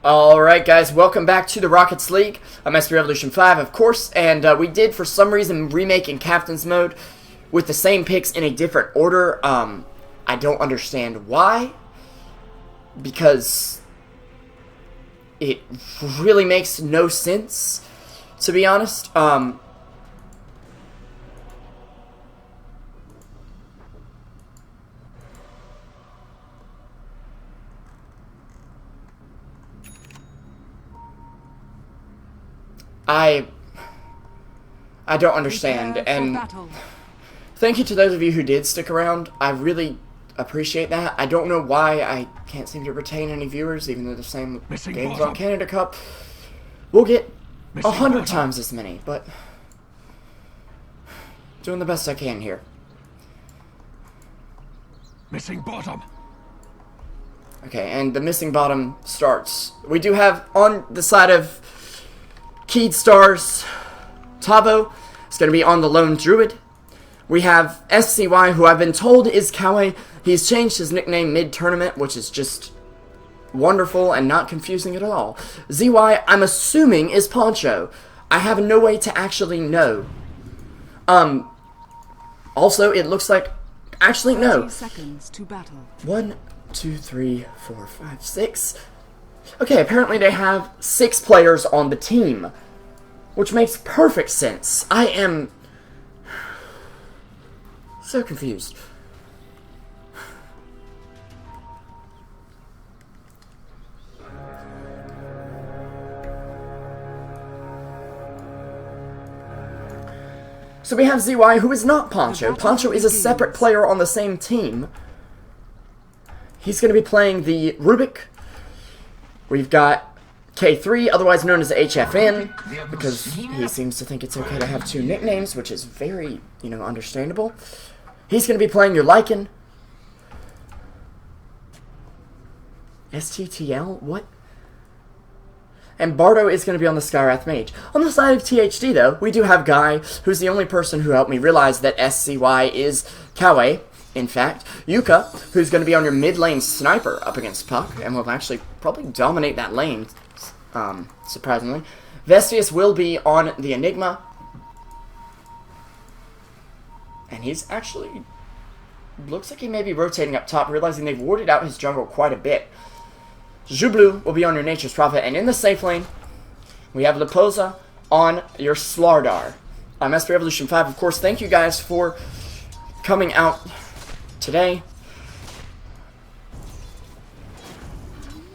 Alright guys, welcome back to the Rocketz League. I'm SP Revolution 5, of course, and we did, for some reason, remake in Captain's Mode with the same picks in a different order. I don't understand why, because it really makes no sense, to be honest. I don't understand, and thank you to those of you who did stick around. I really appreciate that. I don't know why I can't seem to retain any viewers, even though the same games on Canada Cup will get 100 times as many, but doing the best I can here. Missing bottom. Okay, and the missing bottom starts. We do have on the side of KStars, Tavo is going to be on the Lone Druid. We have SCY, who I've been told is Kawe. He's changed his nickname mid-tournament, which is just wonderful and not confusing at all. ZY, I'm assuming, is Poncho. I have no way to actually know. Also, it looks like... Actually, no. 30 seconds to battle. 1, 2, 3, 4, 5, 6... Okay, apparently they have 6 players on the team, which makes perfect sense. I am so confused. So we have ZY, who is not Poncho. Poncho is a separate player on the same team. He's going to be playing the Rubik. We've got K3, otherwise known as HFN, because he seems to think it's okay to have 2 nicknames, which is very, understandable. He's going to be playing your Lycan. STTL? What? And Bardo is going to be on the Skywrath Mage. On the side of THD, though, we do have Guy, who's the only person who helped me realize that SCY is Kawe. In fact, Yuka, who's going to be on your mid lane sniper up against Puck, and will actually probably dominate that lane, surprisingly. Vestius will be on the Enigma, and he's actually, looks like he may be rotating up top, realizing they've warded out his jungle quite a bit. Zhublu will be on your Nature's Prophet, and in the safe lane, we have Leposa on your Slardar. I'm SP Revolution 5, of course. Thank you guys for coming out today.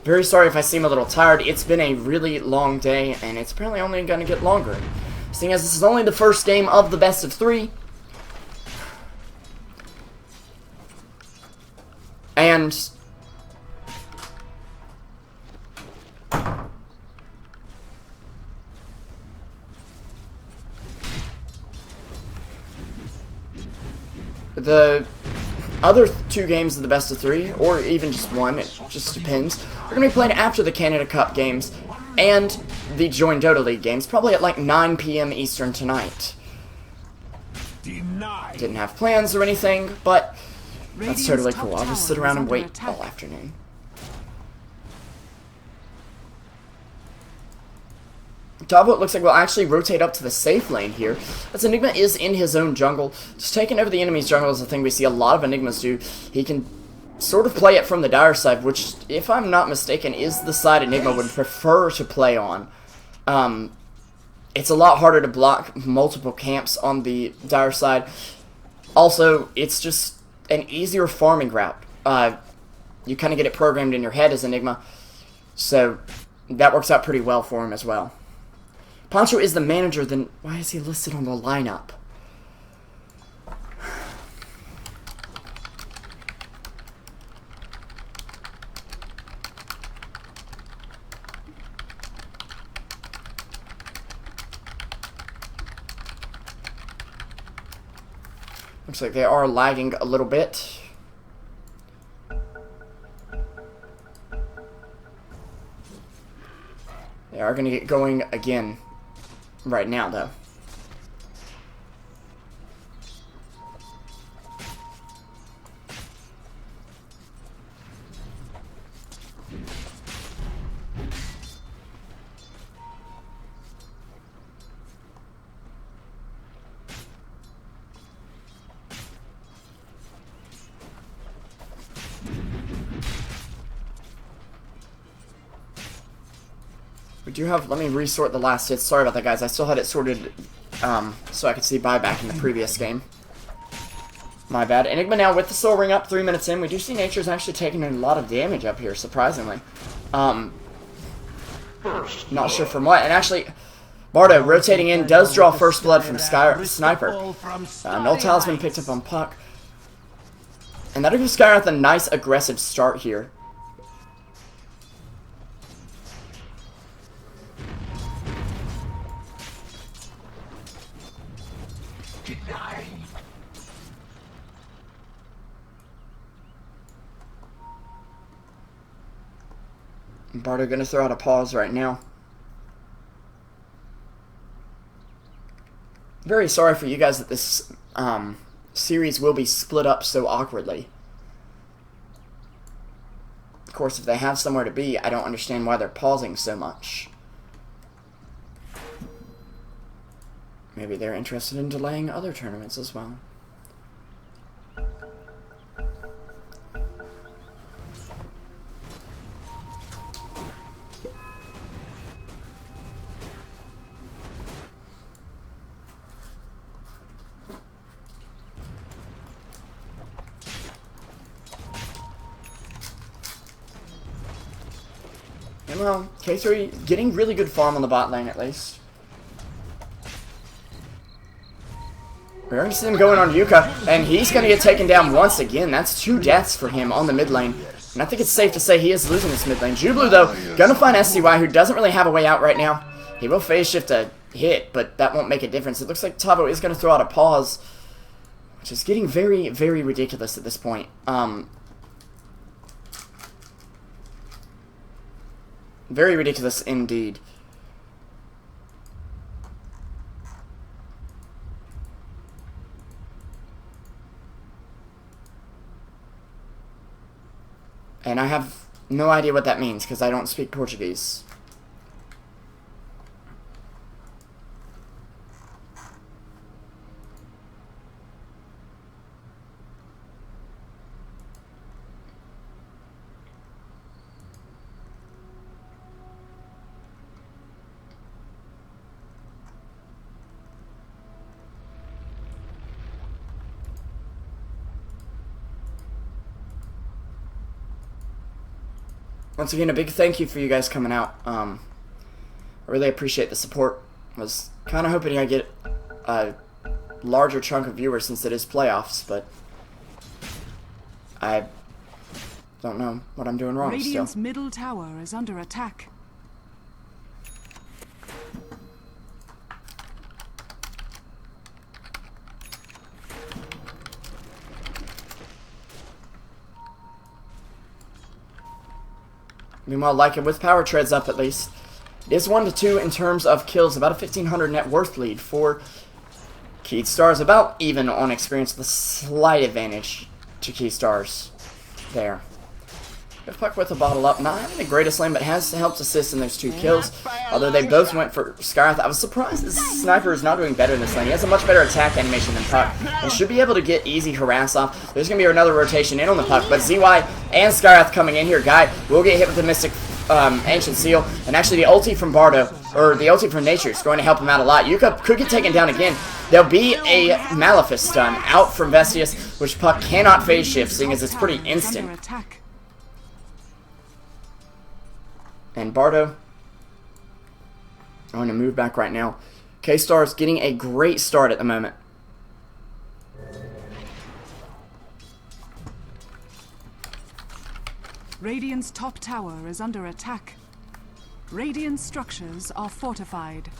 Very sorry if I seem a little tired. It's been a really long day, and it's apparently only going to get longer. Seeing as this is only the first game of the best of 3. And the other 2 games of the best of 3, or even just 1, it just depends, are going to be played after the Canada Cup games and the Join Dota League games, probably at like 9 p.m. Eastern tonight. Denied. Didn't have plans or anything, but that's totally cool. I'll just sit around and wait all afternoon. Tavo, it looks like, will actually rotate up to the safe lane here, as Enigma is in his own jungle. Just taking over the enemy's jungle is a thing we see a lot of Enigmas do. He can sort of play it from the dire side, which, if I'm not mistaken, is the side Enigma would prefer to play on. It's a lot harder to block multiple camps on the dire side. Also, it's just an easier farming route. You kind of get it programmed in your head as Enigma, so that works out pretty well for him as well. Poncho is the manager, then why is he listed on the lineup? Looks like they are lagging a little bit. They are going to get going again right now, though. We do have, let me resort the last hits. Sorry about that, guys. I still had it sorted so I could see buyback in the previous game. My bad. Enigma now with the soul ring up, 3 minutes in. We do see Nature's actually taking a lot of damage up here, surprisingly. Not sure from what. And actually, Bardo rotating in does draw first blood from Sniper. Null Talisman picked up on Puck. And that'll give Skyrath a nice aggressive start here. Bardo gonna throw out a pause right now. Very sorry for you guys that this series will be split up so awkwardly. Of course, if they have somewhere to be, I don't understand why they're pausing so much. Maybe they're interested in delaying other tournaments as well. And well, K3 getting really good farm on the bot lane at least. We're going to see him going on Yuka, and he's going to get taken down once again. That's 2 deaths for him on the mid lane. And I think it's safe to say he is losing this mid lane. Jublu, though, going to find SCY, who doesn't really have a way out right now. He will phase shift a hit, but that won't make a difference. It looks like Tavo is going to throw out a pause, which is getting very, very ridiculous at this point. Very ridiculous indeed. And I have no idea what that means because I don't speak Portuguese. Once again, a big thank you for you guys coming out. I really appreciate the support. I was kind of hoping I'd get a larger chunk of viewers since it is playoffs, but I don't know what I'm doing wrong still. Radiant's middle tower is under attack. Meanwhile, Leica with power treads up at least. It is 1-2 in terms of kills, about a 1,500 net worth lead for KStars. About even on experience, with a slight advantage to KStars there. Puck with a bottle up, not having the greatest lane, but has helped assist in those 2 kills. Although they both went for Skyrath. I was surprised this Sniper is not doing better in this lane. He has a much better attack animation than Puck, and should be able to get easy harass off. There's going to be another rotation in on the Puck, but ZY and Skyrath coming in here. Guy will get hit with the Mystic Ancient Seal, and actually the ulti from Bardo, or the ulti from Nature, is going to help him out a lot. Yuka could get taken down again. There'll be a Malefice stun out from Vestius, which Puck cannot phase shift, seeing as it's pretty instant. And Bardo going to move back right now. KStars getting a great start at the moment. Radiant's top tower is under attack. Radiant structures are fortified.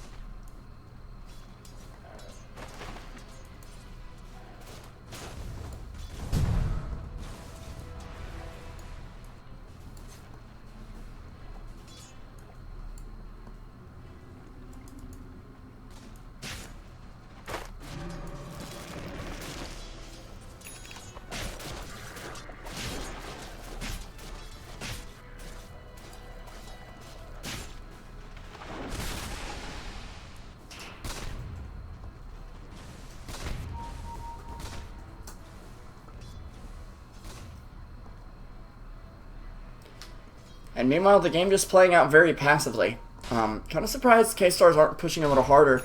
And meanwhile, the game just playing out very passively. Kind of surprised KStars aren't pushing a little harder.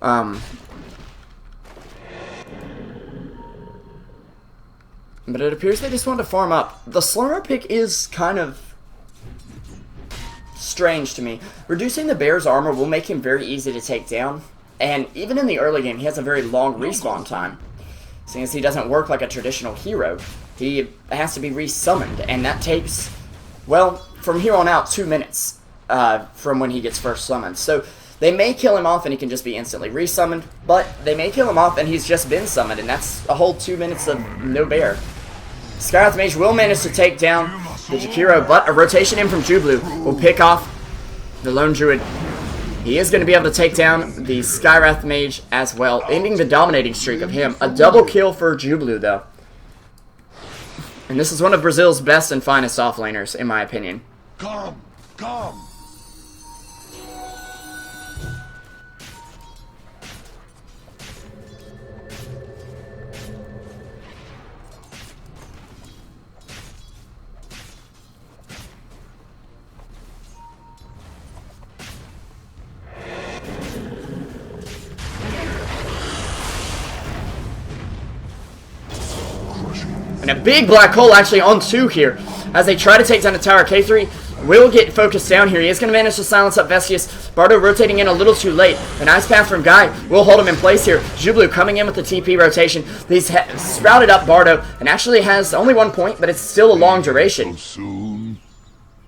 But it appears they just want to farm up. The Slaughter pick is kind of strange to me. Reducing the bear's armor will make him very easy to take down. And even in the early game, he has a very long respawn time. Seeing as he doesn't work like a traditional hero, he has to be resummoned. And that takes, well, from here on out, 2 minutes from when he gets first summoned. So they may kill him off and he can just be instantly resummoned. But they may kill him off and he's just been summoned. And that's a whole 2 minutes of no bear. Skywrath Mage will manage to take down the Jakiro, but a rotation in from Jublu will pick off the Lone Druid. He is going to be able to take down the Skywrath Mage as well, ending the dominating streak of him. A double kill for Jublu, though. And this is one of Brazil's best and finest offlaners, in my opinion. Come, come. And a big black hole actually on 2 here as they try to take down the tower. K3 will get focused down here. He is going to manage to silence up Vestius. Bardo rotating in a little too late. A nice path from Guy will hold him in place here. Jublu coming in with the TP rotation. He's sprouted up Bardo and actually has only 1 point, but it's still a long duration.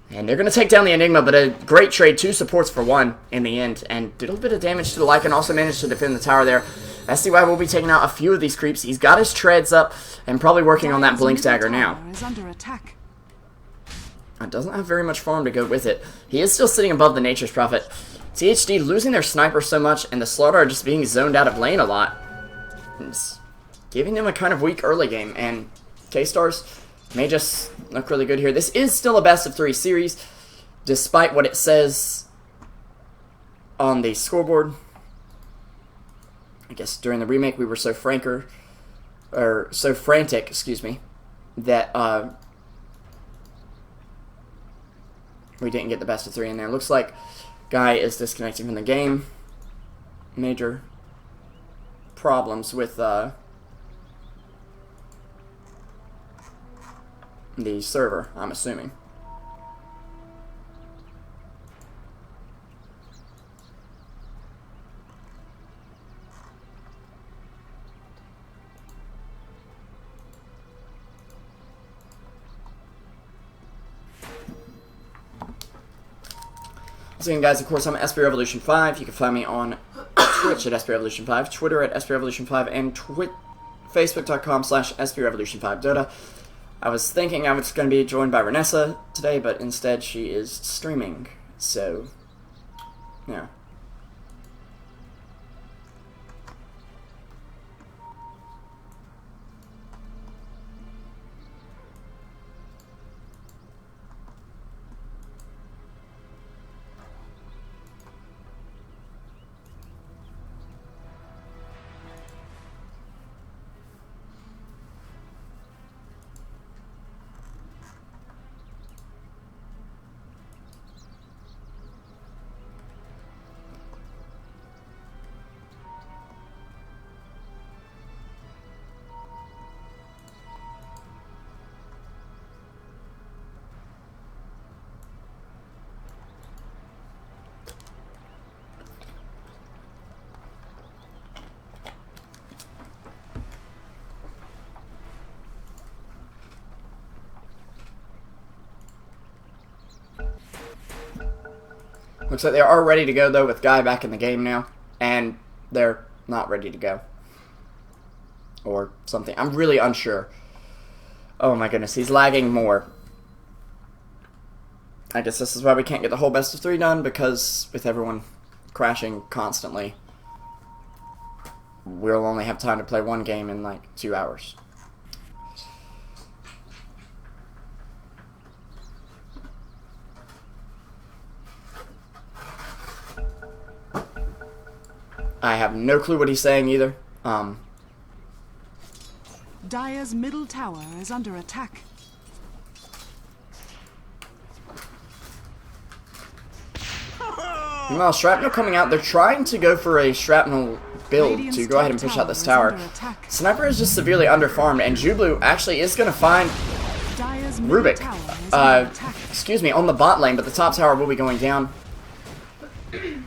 And they're going to take down the Enigma, but a great trade. 2 supports for 1 in the end. And did a little bit of damage to the Lycan. Also managed to defend the tower there. SDY will be taking out a few of these creeps. He's got his treads up and probably working on that Blink Dagger now. Doesn't have very much farm to go with it. He is still sitting above the Nature's Prophet. THD losing their sniper so much and the Slaughter are just being zoned out of lane a lot. It's giving them a kind of weak early game, and KStars may just look really good here. This is still a best of 3 series, despite what it says on the scoreboard. I guess during the remake we were so frantic, excuse me, that we didn't get the best of 3 in there. Looks like Guy is disconnecting from the game. Major problems with the server, I'm assuming. So again, guys, of course, I'm SP Revolution 5. You can find me on Twitch at SP Revolution 5, Twitter at SP Revolution 5, and Facebook.com/SP Revolution 5 Dota. I was thinking I was going to be joined by Renessa today, but instead she is streaming. So, yeah. Looks like they are ready to go, though, with Guy back in the game now. And they're not ready to go. Or something. I'm really unsure. Oh my goodness, he's lagging more. I guess this is why we can't get the whole best of 3 done, because with everyone crashing constantly, we'll only have time to play 1 game in like 2 hours. I have no clue what he's saying either. Dire's middle tower is under attack. Meanwhile, Shrapnel coming out. They're trying to go for a Shrapnel build to go ahead and push out this tower. Sniper is just severely underfarmed, and Jublu actually is going to find Rubik. Excuse me, on the bot lane, but the top tower will be going down. And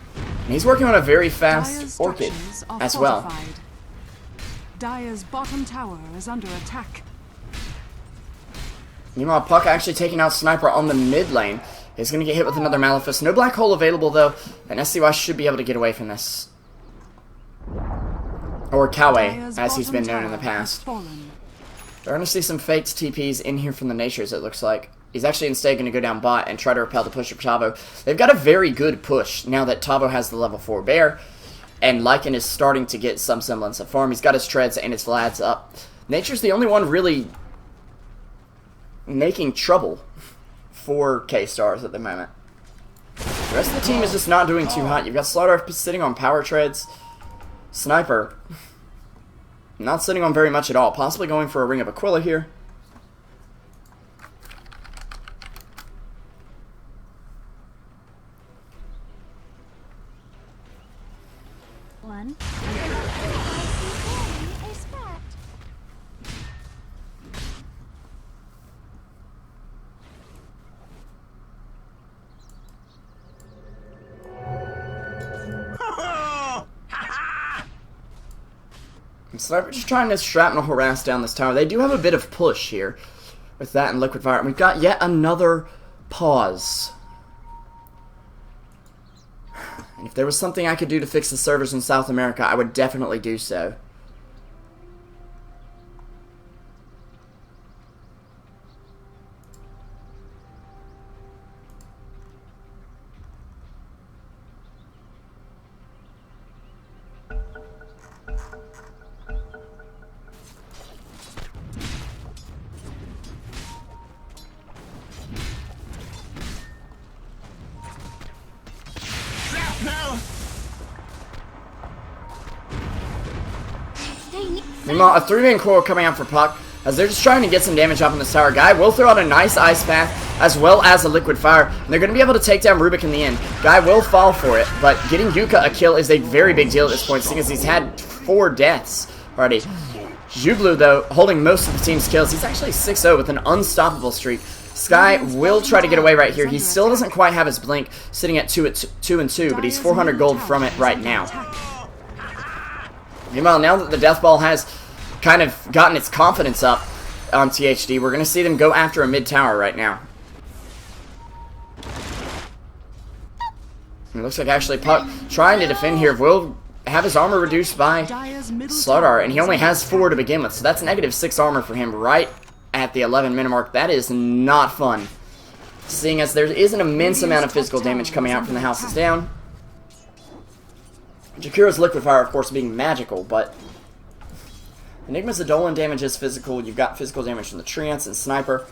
he's working on a very fast Orchid as well. Dire's bottom tower is under attack. Meanwhile, Puck actually taking out Sniper on the mid lane. He's going to get hit with another Maleficent. No Black Hole available, though, and SCY should be able to get away from this. Or Kawe, as he's been known in the past. We're going to see some faked TPs in here from the Natures, it looks like. He's actually instead going to go down bot and try to repel the push of Tavo. They've got a very good push now that Tavo has the level 4 bear. And Lycan is starting to get some semblance of farm. He's got his treads and his Vlad's up. Nature's the only one really making trouble for KStars at the moment. The rest of the team is just not doing too hot. You've got Slaughter sitting on power treads. Sniper not sitting on very much at all. Possibly going for a Ring of Aquila here. One. Sniper just trying to shrapnel harass down this tower. They do have a bit of push here with that and Liquid Fire. And we've got yet another pause. And if there was something I could do to fix the servers in South America, I would definitely do so. Meanwhile, a 3-man core coming out for Puck as they're just trying to get some damage off on this tower. Guy will throw out a nice Ice Path as well as a Liquid Fire, and they're going to be able to take down Rubik in the end. Guy will fall for it, but getting Yuka a kill is a very big deal at this point, seeing as he's had 4 deaths already. Jublu, though, holding most of the team's kills. He's actually 6-0 with an unstoppable streak. Sky will try to get away right here. He still doesn't quite have his Blink, sitting at 2-2, but he's 400 gold from it right now. Meanwhile, now that the Death Ball has kind of gotten its confidence up on THD, we're going to see them go after a mid tower right now. It looks like actually Puck trying to defend here will have his armor reduced by Slaughter, and he only has 4 to begin with, so that's -6 armor for him right at the 11-minute mark. That is not fun, seeing as there is an immense amount of physical damage coming out from the houses down. Jakira's Liquid Fire, of course, being magical, but Enigma's Edolan damage is physical. You've got physical damage from the Treants and Sniper.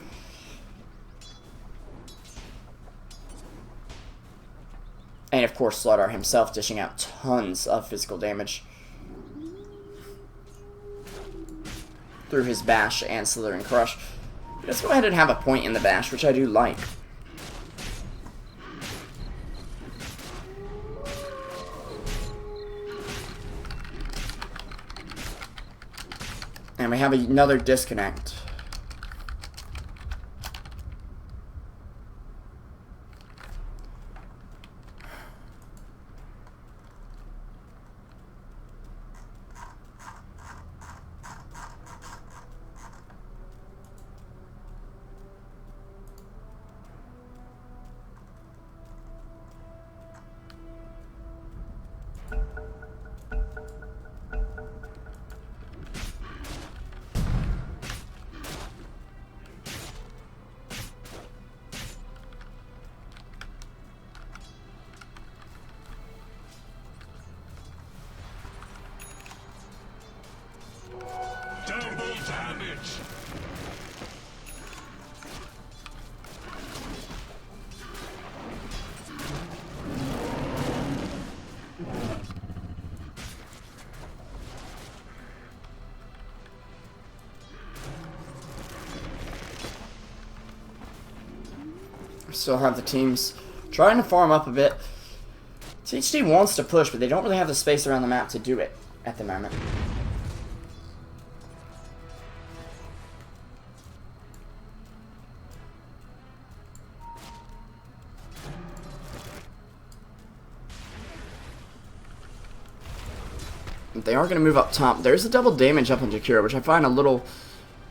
And, of course, Slaughter himself dishing out tons of physical damage through his Bash and Slithering Crush. Let's go ahead and have a point in the Bash, which I do like. And we have another disconnect. Still have the teams trying to farm up a bit. THD wants to push, but they don't really have the space around the map to do it at the moment. They are going to move up top. There's a double damage up on Jakira, which I find a little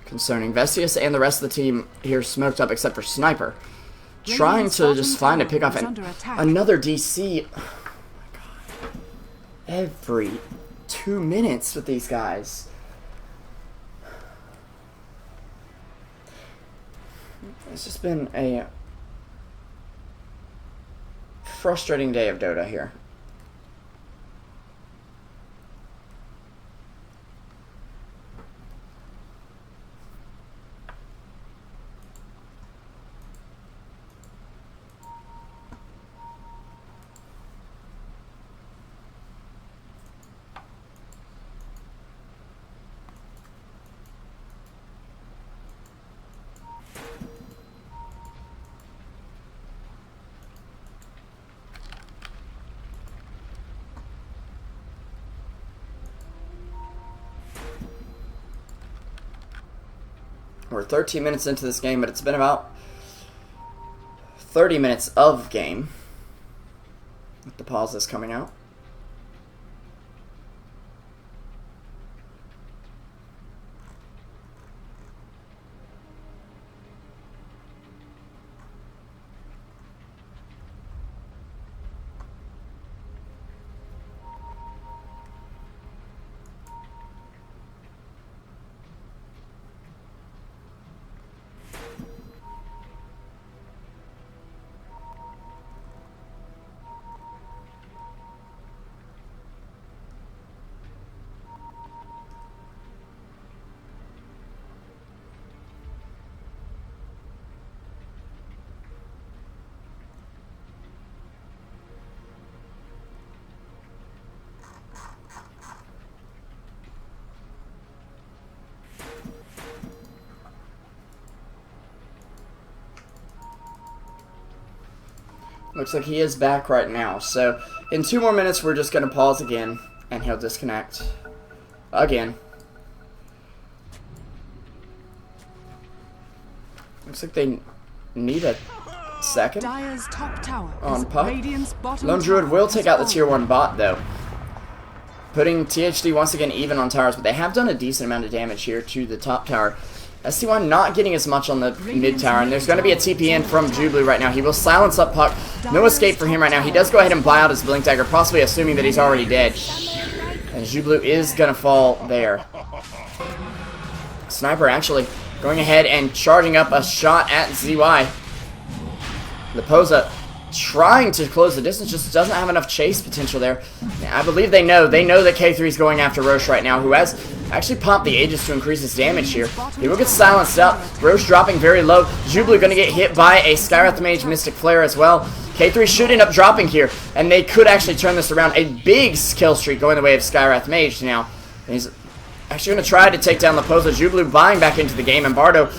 concerning. Vestius and the rest of the team here smoked up except for Sniper. Trying to just find a pick off another DC. Oh my god. Every 2 minutes with these guys. It's just been a frustrating day of Dota here. We're 13 minutes into this game, but it's been about 30 minutes of game with the pauses coming out. Looks like he is back right now. So in 2 more minutes, we're just going to pause again, and he'll disconnect again. Looks like they need a second Dire's top tower on Puck. Radiant's bottom Lone Druid will tower take out the tier 1 bot, though, putting THD once again even on towers, but they have done a decent amount of damage here to the top tower. ST1 not getting as much on the mid tower, and there's going to be a TP in from Jublu right now. He will silence up Puck. No escape for him right now. He does go ahead and buy out his Blink Dagger, possibly assuming that he's already dead. And Jublu is going to fall there. Sniper actually going ahead and charging up a shot at ZY. Leposa trying to close the distance, just doesn't have enough chase potential there. I believe they know that K3 is going after Roche right now, who has actually popped the Aegis to increase his damage here. He will get silenced up. Roche dropping very low. Jublu going to get hit by a Skywrath Mage Mystic Flare as well. K3 should end up dropping here, and they could actually turn this around. A big kill streak going the way of Skywrath Mage now. And he's actually going to try to take down Leposa. Jublu buying back into the game, and Bardo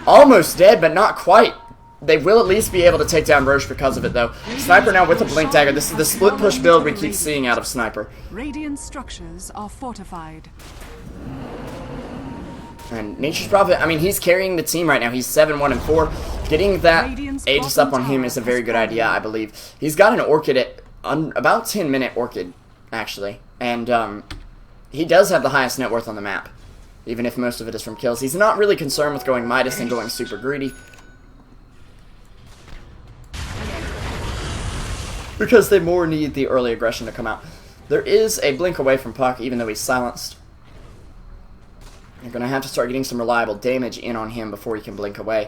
almost dead, but not quite. They will at least be able to take down Roche because of it, though. Sniper now with a Blink Dagger. This is the split push build we keep seeing out of Sniper. Radiant structures are fortified. And Nature's Prophet, I mean, he's carrying the team right now. He's 7-1-4. Getting that Aegis up on him is a very good idea, I believe. He's got an Orchid at about 10-minute Orchid, actually. And he does have the highest net worth on the map, even if most of it is from kills. He's not really concerned with going Midas and going super greedy, because they more need the early aggression to come out. There is a blink away from Puck, even though he's silenced. You're going to have to start getting some reliable damage in on him before he can blink away.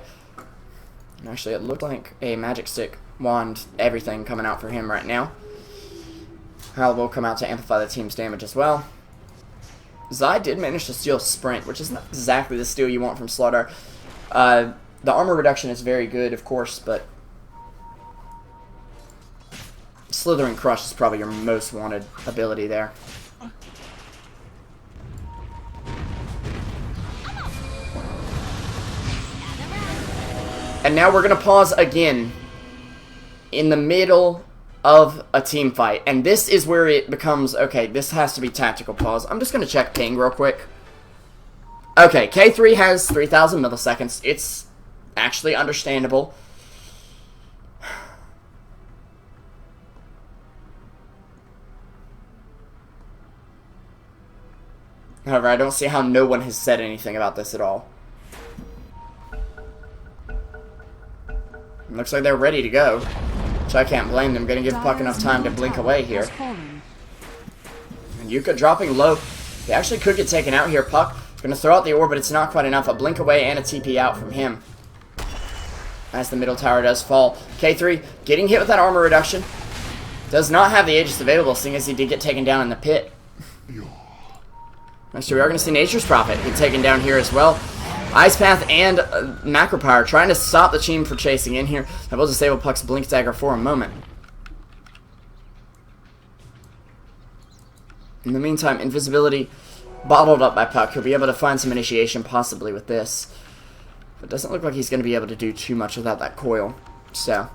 And actually, it looked like a Magic Stick, Wand, everything coming out for him right now. Hal will come out to amplify the team's damage as well. Zai did manage to steal Sprint, which is not exactly the steal you want from Slardar. The armor reduction is very good, of course, but Slithering Crush is probably your most wanted ability there. And now we're going to pause again in the middle of a team fight. And this is where it becomes, okay, this has to be tactical pause. I'm just going to check ping real quick. Okay, K3 has 3,000 milliseconds. It's actually understandable. However, I don't see how no one has said anything about this at all. Looks like they're ready to go. Which I can't blame them. Gonna give Puck enough time to blink away here. And Yuka dropping low. He actually could get taken out here. Puck gonna throw out the orb, but it's not quite enough. A blink away and a TP out from him. As the middle tower does fall. K3 getting hit with that armor reduction. Does not have the Aegis available, seeing as he did get taken down in the pit. Next, we are going to see Nature's Prophet get taken down here as well. Ice Path and Macropyre trying to stop the team from chasing in here. I will disable Puck's Blink Dagger for a moment. In the meantime, invisibility bottled up by Puck. He'll be able to find some initiation possibly with this. But it doesn't look like he's going to be able to do too much without that coil. So...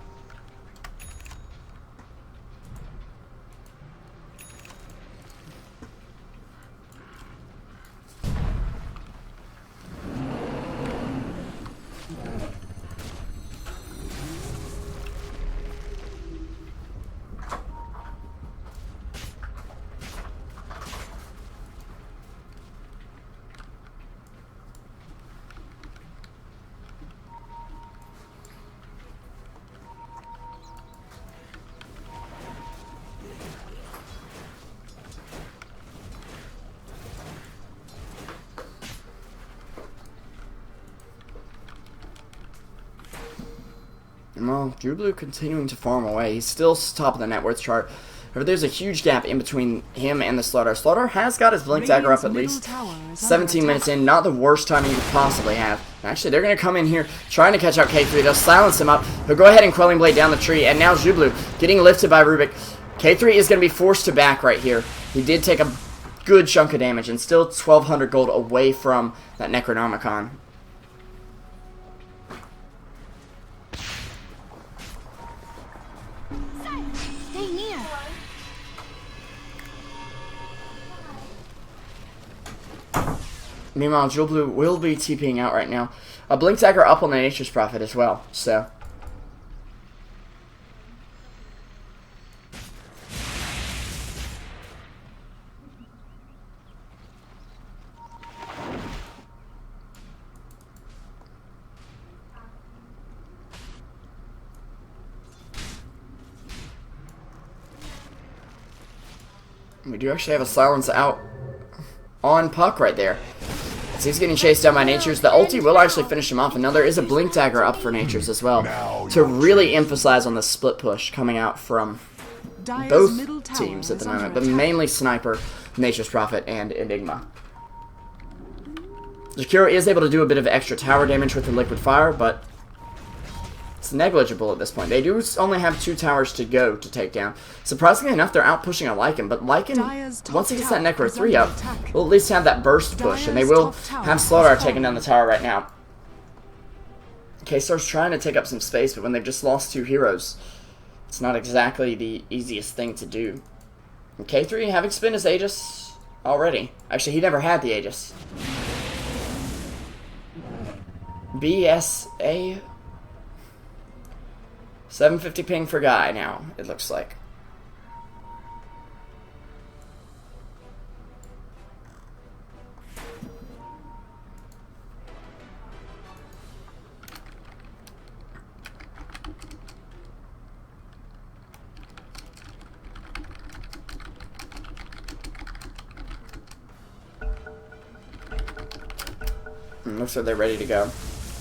well, Drew Blue continuing to farm away. He's still top of the net worth chart. However, there's a huge gap in between him and the Slaughter. Slaughter has got his Blink Dagger up at least 17 minutes in. Not the worst timing you could possibly have. Actually, they're going to come in here trying to catch out K3. They'll silence him up. He'll go ahead and Quelling Blade down the tree. And now Zublu getting lifted by Rubik. K3 is going to be forced to back right here. He did take a good chunk of damage and still 1,200 gold away from that Necronomicon. Meanwhile, Jewel Blue will be TPing out right now. A Blink Dagger up on the Nature's Prophet as well, so... We do actually have a silence out on Puck right there. As he's getting chased down by Nature's. The ulti will actually finish him off, and now there is a Blink Dagger up for Nature's as well. To really emphasize on the split push coming out from both teams at the moment, but mainly Sniper, Nature's Prophet, and Enigma. Jakiro is able to do a bit of extra tower damage with the Liquid Fire, but it's negligible at this point. They do only have 2 towers to go to take down. Surprisingly enough, they're out pushing a Lycan, but Lycan, once he gets that Necro 3 up, will at least have that burst push, and they will have Slaughter taking down the tower right now. KStars trying to take up some space, but when they've just lost 2 heroes, it's not exactly the easiest thing to do. And K3 having spent his Aegis already. Actually, he never had the Aegis. BSA... 750 ping for Guy now, it looks like. And looks like they're ready to go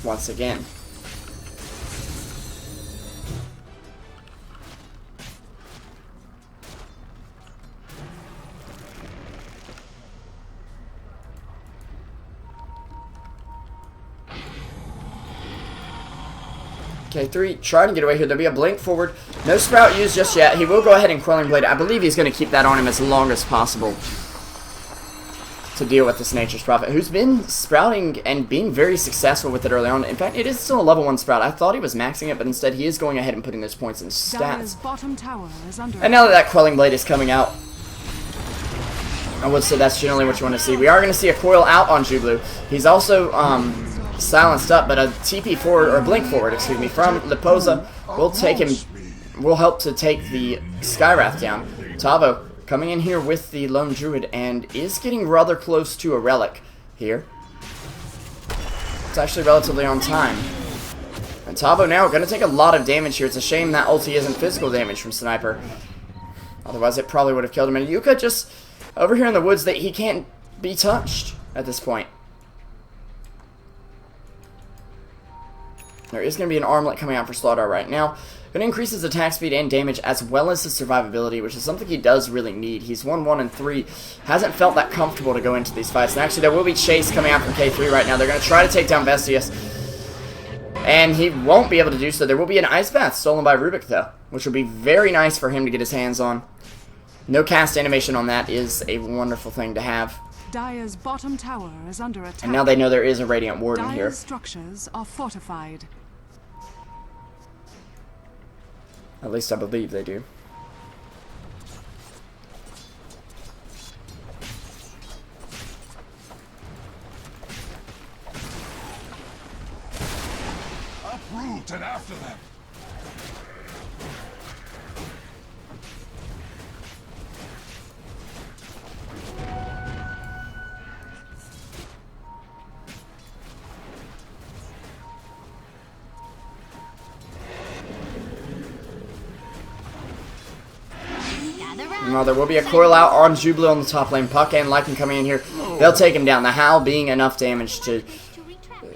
once again. K3 trying to get away here. There'll be a blink forward. No Sprout used just yet. He will go ahead and Quelling Blade. I believe he's going to keep that on him as long as possible. to deal with this Nature's Prophet, who's been sprouting and being very successful with it early on. In fact, it is still a level 1 sprout. I thought he was maxing it, but instead he is going ahead and putting those points in Dire's stats. bottom tower is under And now that that Quelling Blade is coming out, I would say that's generally what you want to see. We are going to see a coil out on Jublu. He's also silenced up, but a TP forward, or blink forward, excuse me, from Lipoza will take him, will help to take the Skywrath down. Tavo coming in here with the Lone Druid and is getting rather close to a relic here. It's actually relatively on time. And Tavo now going to take a lot of damage here. It's a shame that ulti isn't physical damage from Sniper. Otherwise it probably would have killed him. And Yuka just over here in the woods that he can't be touched at this point. There is going to be an armlet coming out for Slardar right now. Going to increase his attack speed and damage as well as his survivability, which is something he does really need. He's 1-1 and 3. Hasn't felt that comfortable to go into these fights. And actually there will be chase coming out from K3 right now. They're going to try to take down Vestius. And he won't be able to do so. There will be an Ice Bath stolen by Rubik though, which would be very nice for him to get his hands on. No cast animation on that is a wonderful thing to have. Dire's bottom tower is under attack. And now they know there is a Radiant Warden here. Dire's structures are fortified. At least I believe they do. Uproot and after them. Well, there will be a coil out on Jublu on the top lane. Puck and Lycan coming in here. They'll take him down. The Howl being enough damage to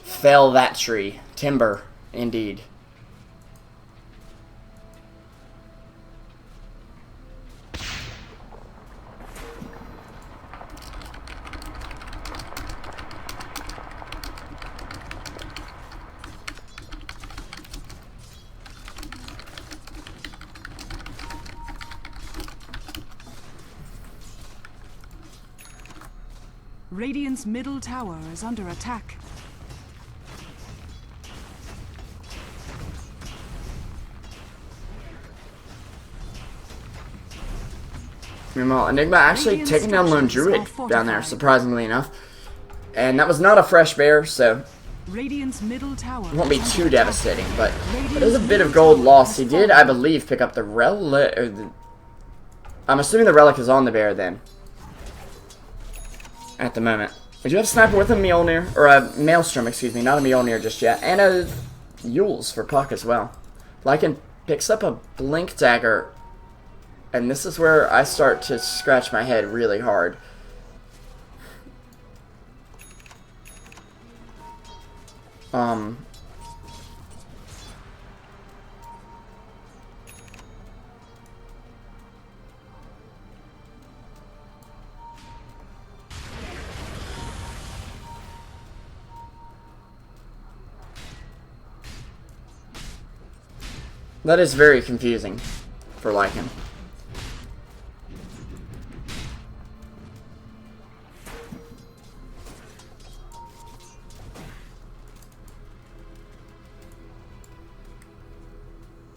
fell that tree. Timber, indeed. Radiant's middle tower is under attack. Meanwhile, Enigma actually taking down Lone Druid down there, surprisingly enough. And that was not a fresh bear, so Radiant's middle tower it won't be too devastating, but it is a bit of gold lost. He did, I believe, pick up the relic. I'm assuming the relic is on the bear then. At the moment. We do have a Sniper with a Mjolnir, or a Maelstrom, excuse me, not a Mjolnir just yet, and a Yules for Puck as well. Lycan picks up a Blink Dagger, and this is where I start to scratch my head really hard. That is very confusing for Lycan.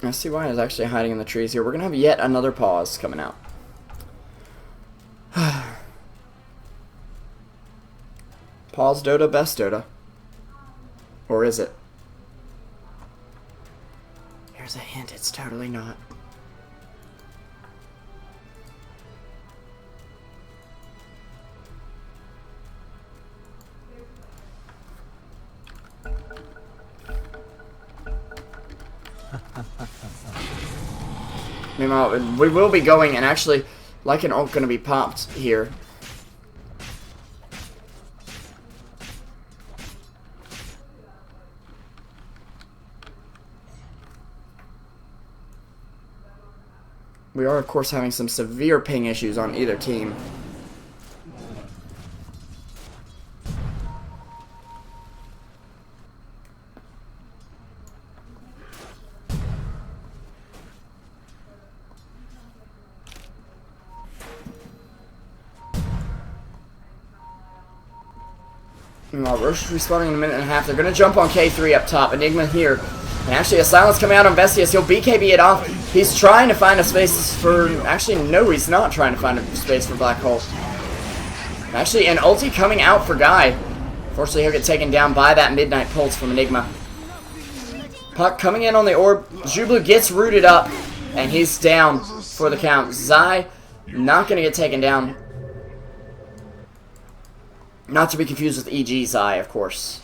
I see why he's actually hiding in the trees here. We're gonna have yet another pause coming out. Pause Dota, best Dota. Or is it? Here's a hint, it's totally not. Meanwhile, we will be going, and actually, like an ult gonna be popped here. We are, of course, having some severe ping issues on either team. Roche is respawning in a minute and a half. They're going to jump on K3 up top. Enigma here. And actually, a silence coming out on Vestius. He'll BKB it off. He's trying to find a space for... Actually, no, he's not trying to find a space for Black Hole. Actually, an ulti coming out for Guy. Fortunately, he'll get taken down by that Midnight Pulse from Enigma. Puck coming in on the orb. Zhublu gets rooted up. And he's down for the count. Zai not going to get taken down. Not to be confused with EG Zai, of course.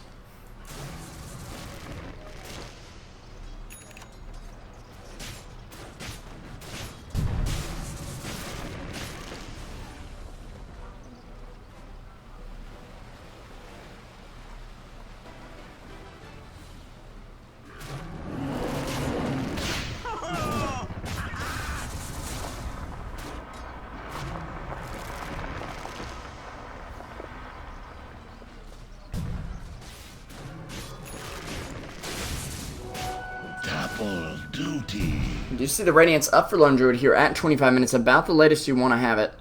Duty. You see the Radiance up for Lone Druid here at 25 minutes, about the latest you want to have it.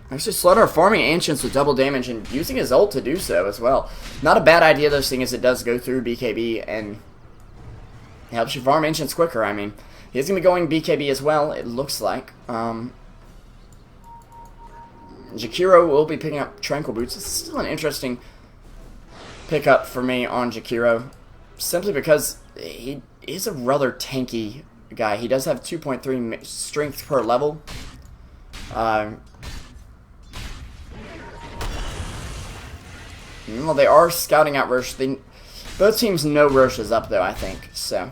Actually, Slaughter farming Ancients with double damage and using his ult to do so as well. Not a bad idea, though, seeing as it does go through BKB and it helps you farm Ancients quicker. I mean, he's going to be going BKB as well, it looks like. Jakiro will be picking up Tranquil Boots. This is still an interesting pickup for me on Jakiro, simply because he is a rather tanky guy. He does have 2.3 strength per level. Well, they are scouting out Roche. Both teams know Roche is up, though, I think. So.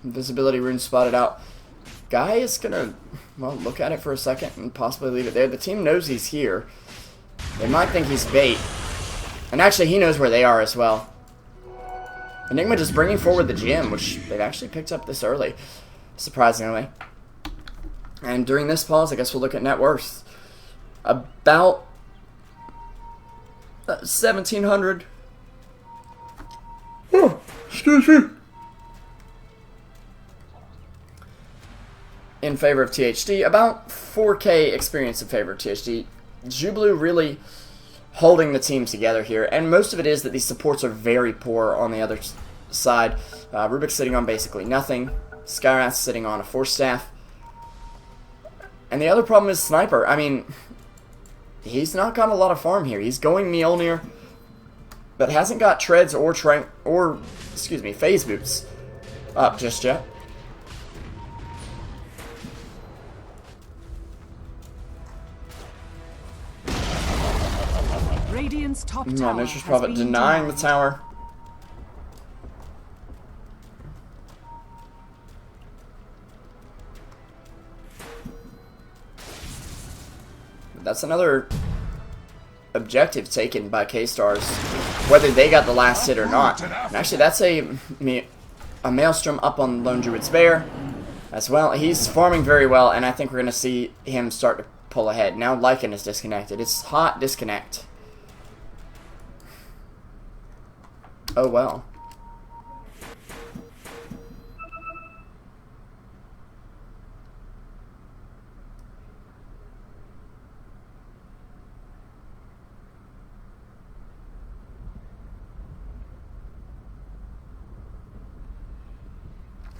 Invisibility rune spotted out. Guy is gonna, well, look at it for a second and possibly leave it there. The team knows he's here. They might think he's bait. And actually, he knows where they are as well. Enigma just bringing forward the gem, which they've actually picked up this early, surprisingly. And during this pause, I guess we'll look at net worth. About 1,700. Oh, excuse me. In favor of THD, about 4K experience in favor of THD. Zhublu really holding the team together here, and most of it is that these supports are very poor on the other side. Rubik's sitting on basically nothing. Skyrath's sitting on a Force Staff. And the other problem is Sniper. I mean, he's not got a lot of farm here. He's going Mjolnir, but hasn't got Treads or Phase Boots up just yet. Radiant's top tower No, Nature's Prophet has been denying the denied. tower. That's another objective taken by KStars, whether they got the last hit or not. And actually, that's a Maelstrom up on Lone Druid's Bear as well. He's farming very well, and I think we're going to see him start to pull ahead. Now Lycan is disconnected. It's hot disconnect. Oh well.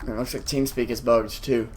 It looks like TeamSpeak is bugged too.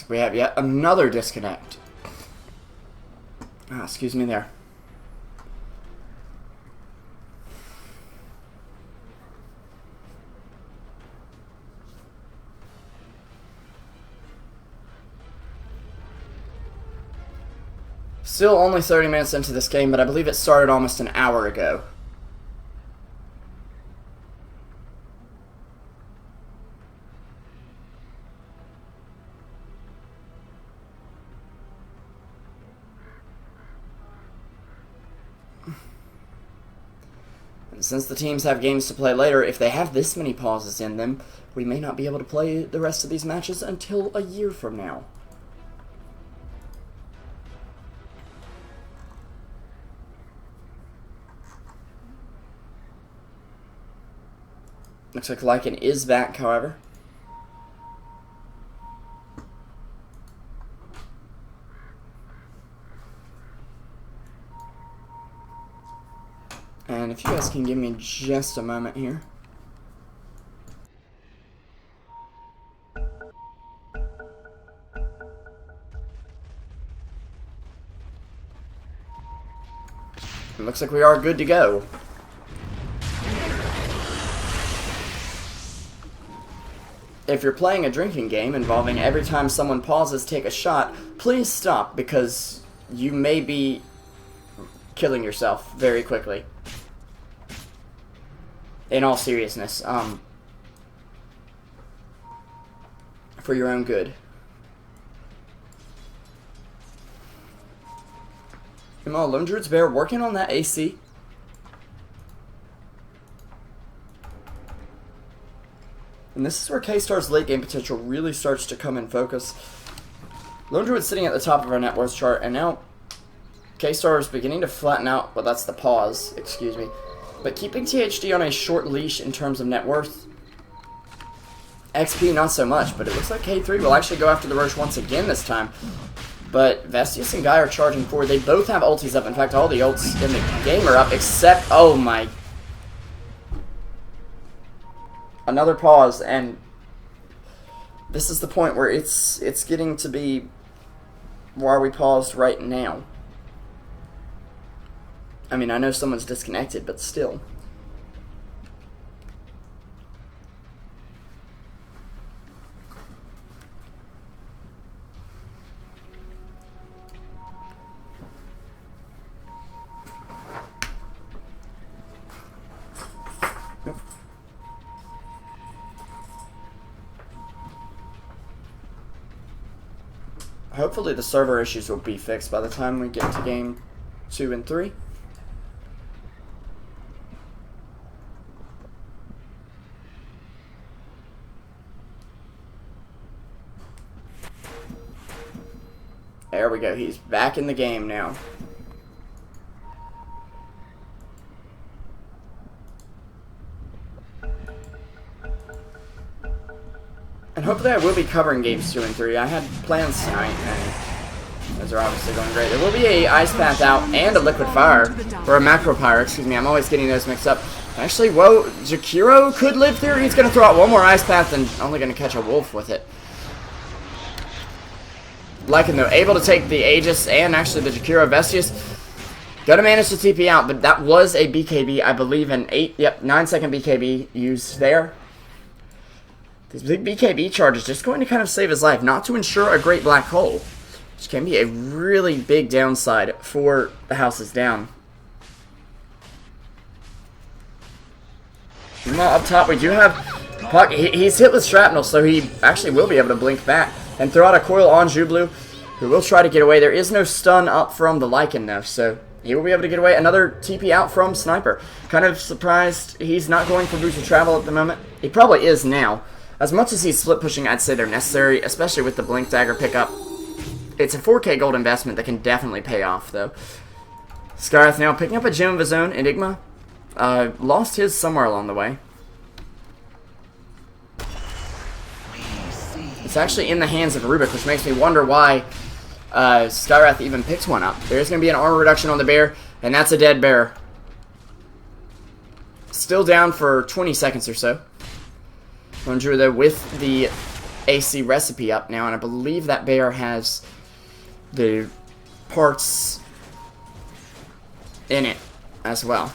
So we have yet another disconnect. Ah, excuse me there. Still only 30 minutes into this game, but I believe it started almost an hour ago. And since the teams have games to play later, if they have this many pauses in them, we may not be able to play the rest of these matches until a year from now. Looks like Lycan is back, however. And if you guys can give me just a moment here. It looks like we are good to go. If you're playing a drinking game involving every time someone pauses, take a shot, please stop, because you may be killing yourself very quickly. In all seriousness, for your own good. Meanwhile, Lone Druid's Bear working on that AC. And this is where KStars' late game potential really starts to come in focus. Lone Druid's sitting at the top of our net worth chart, and now KStars beginning to flatten out. Well, that's the pause, excuse me. But keeping THD on a short leash in terms of net worth. XP, not so much, but it looks like K3 will actually go after the Roche once again this time. But Vestius and Guy are charging forward. They both have ultis up. In fact, all the ults in the game are up, except... Oh my... Another pause, and this is the point where it's getting to be why we paused right now. I mean, I know someone's disconnected, but still. Hopefully the server issues will be fixed by the time we get to game 2 and 3. There we go, he's back in the game now. And hopefully I will be covering games 2 and 3. I had plans tonight, and those are obviously going great. There will be a Ice Path out and a Liquid Fire, or a Macro Pyre, excuse me. I'm always getting those mixed up. Actually, whoa, Jakiro could live through. He's going to throw out one more Ice Path and only going to catch a wolf with it. Lycan, though, able to take the Aegis and actually the Jakiro. Vestius gonna manage to TP out, but that was a BKB, I believe, an 9-second BKB used there. This big BKB charge is just going to kind of save his life, not to ensure a great black hole, which can be a really big downside for the houses down. Meanwhile, up top we do have Puck. He's hit with shrapnel, so he actually will be able to blink back and throw out a coil on Jublu, who will try to get away. There is no stun up from the Lycan, though, so he will be able to get away. Another TP out from Sniper. Kind of surprised he's not going for Boost of Travel at the moment. He probably is now. As much as he's split pushing, I'd say they're necessary, especially with the Blink Dagger pickup. It's a 4K gold investment that can definitely pay off, though. Skyrath now picking up a gem of his own. Enigma lost his somewhere along the way. It's actually in the hands of Rubik, which makes me wonder why Skyrath even picks one up. There's going to be an armor reduction on the bear, and that's a dead bear. Still down for 20 seconds or so. Lone Druid, though, with the AC recipe up now, and I believe that bear has the parts in it as well.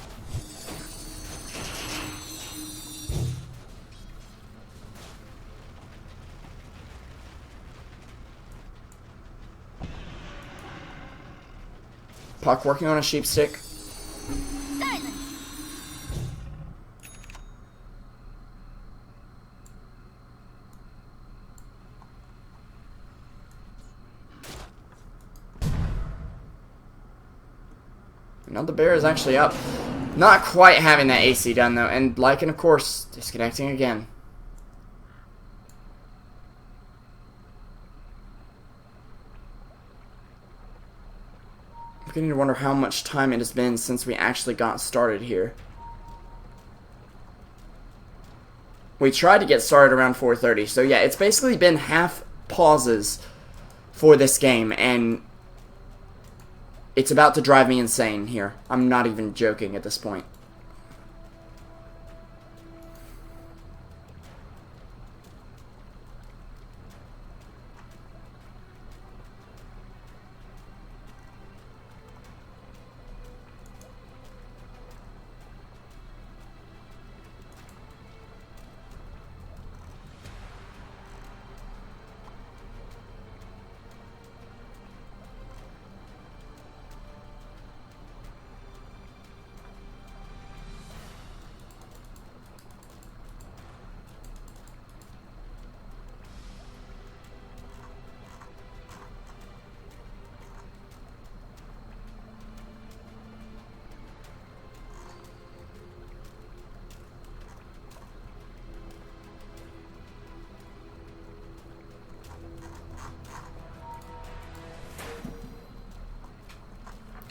Puck working on a sheep stick. Now the bear is actually up. Not quite having that AC done though, and Lycan of course disconnecting again. I'm beginning to wonder how much time it has been since we actually got started here. We tried to get started around 4:30, so yeah, it's basically been half pauses for this game, and it's about to drive me insane here. I'm not even joking at this point.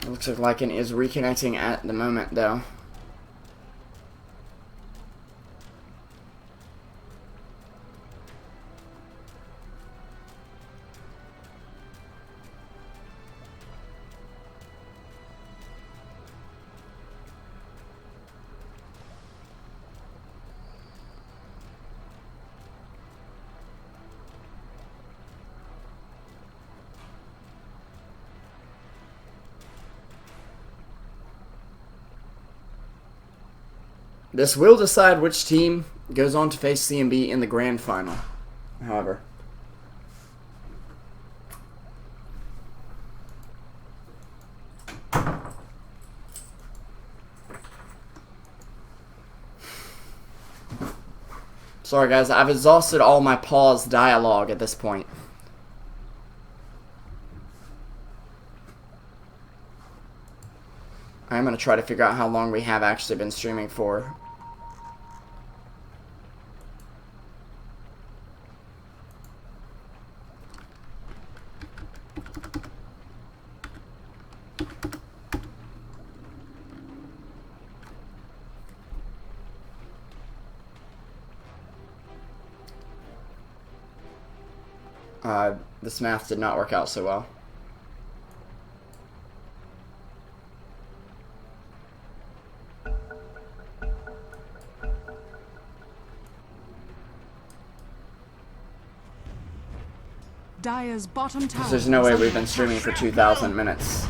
It looks like Lycan is reconnecting at the moment, though. This will decide which team goes on to face CMB in the grand final, however. Sorry guys, I've exhausted all my pause dialogue at this point. I'm going to try to figure out how long we have actually been streaming for. This math did not work out so well. Dire's bottom tower. There's no way we've been streaming for 2,000 minutes.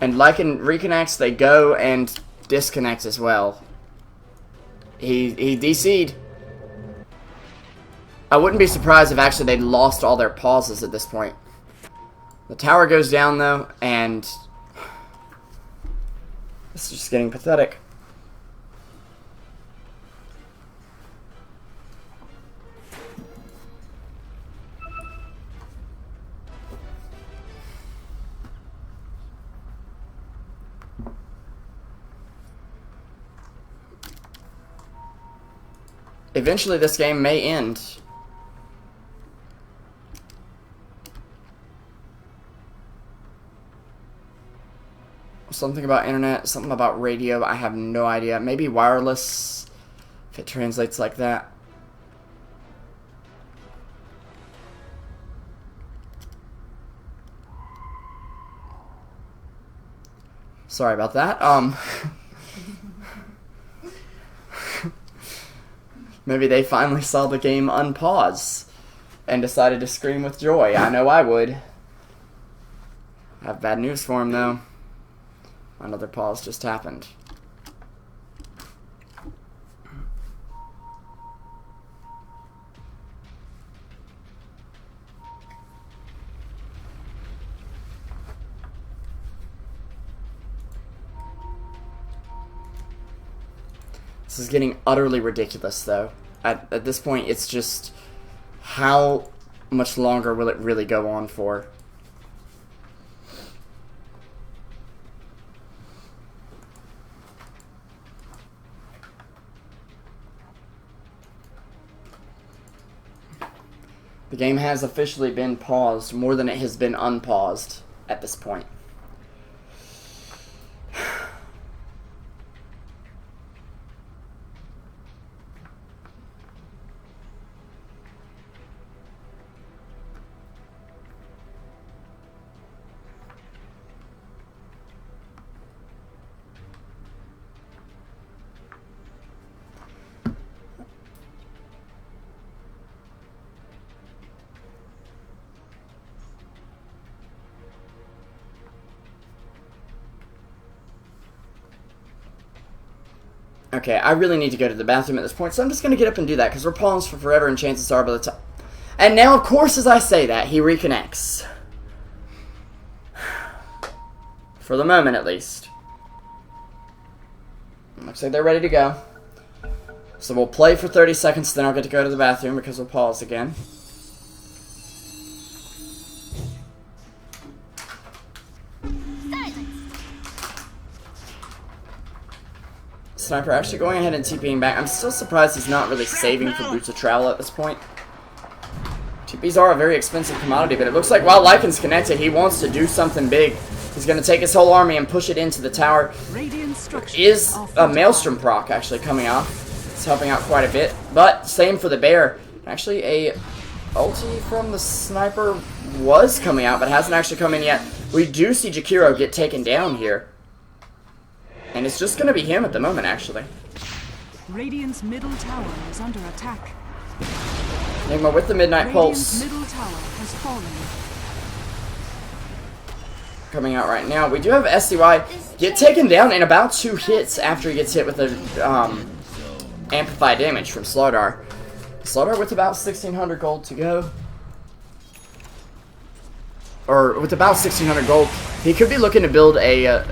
And Lycan reconnects, they go and disconnect as well. He DC'd. I wouldn't be surprised if actually they'd lost all their pauses at this point. The tower goes down though, and this is just getting pathetic. Eventually this game may end. Something about internet, something about radio, I have no idea. Maybe wireless, if it translates like that. Sorry about that. Maybe they finally saw the game unpause and decided to scream with joy. I know I would. I have bad news for him, though. Another pause just happened. This is getting utterly ridiculous, though. At this point, it's just, how much longer will it really go on for? The game has officially been paused more than it has been unpaused at this point. Okay, I really need to go to the bathroom at this point, so I'm just going to get up and do that, because we're paused for forever, and chances are by the time... And now, of course, as I say that, he reconnects. For the moment, at least. Looks like they're ready to go. So we'll play for 30 seconds, then I'll get to go to the bathroom, because we'll pause again. Sniper actually going ahead and TPing back. I'm still surprised he's not really saving for boots of travel at this point. TPs are a very expensive commodity, but it looks like while Lycan's connected, he wants to do something big. He's going to take his whole army and push it into the tower. Is a Maelstrom proc actually coming off. It's helping out quite a bit. But same for the bear. Actually, a ulti from the sniper was coming out, but hasn't actually come in yet. We do see Jakiro get taken down here. And it's just going to be him at the moment, actually. Radiant's middle tower is under attack. Enigma with the Midnight Pulse. Radiant's middle tower has fallen. Coming out right now. We do have SCY get taken down in about 2 hits after he gets hit with the amplified damage from Slardar. Slardar with about 1,600 gold to go. Or with about 1,600 gold. He could be looking to build a...